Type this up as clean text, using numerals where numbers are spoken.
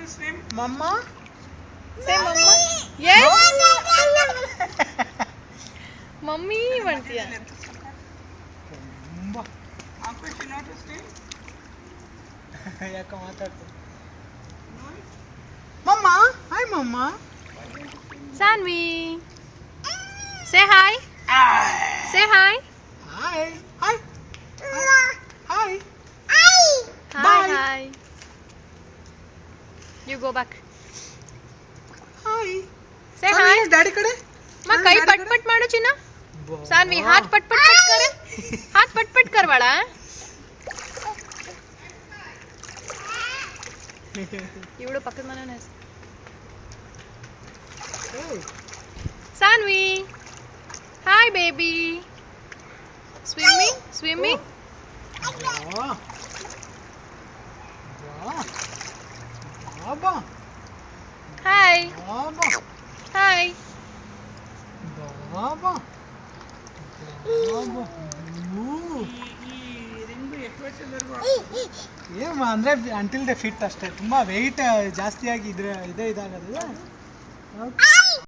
to swim? Mama? Say mama. Yes. Mummy ಮಾಡ್ತೀಯಾ? Uncle, she know to swim? ಯಾಕ ಮಾತಾಡ್ತೀನಿ. Mama, hi Mama. Sanvi. Say hi. Say hi. Hi. Hi. Hi. Hi. Bye. Hi. You go back. Hi. Say hi. Daddy ಕಡೆ. माँ कई पट पट मारो चिन्ना. सानवी हाथ पट पट पट करे. हाथ पट पट कर वाला. ಇವಳು ಪಕ್ಕದ ಮನೆನೇ. Sanvi. Hi baby. Swimming? Swimming? Baba. Hi. Baba. Hi. Baba. Baba. ಏನ್ ಅಂದ್ರೆ ಅಂಟಿಲ್ ದ ಫಿಟ್ ಅಷ್ಟೇ, ತುಂಬಾ ವೆಯ್ಟ್ ಜಾಸ್ತಿ ಆಗಿ ಇದ್ರೆ ಇದಾಗೋದಿಲ್ಲ.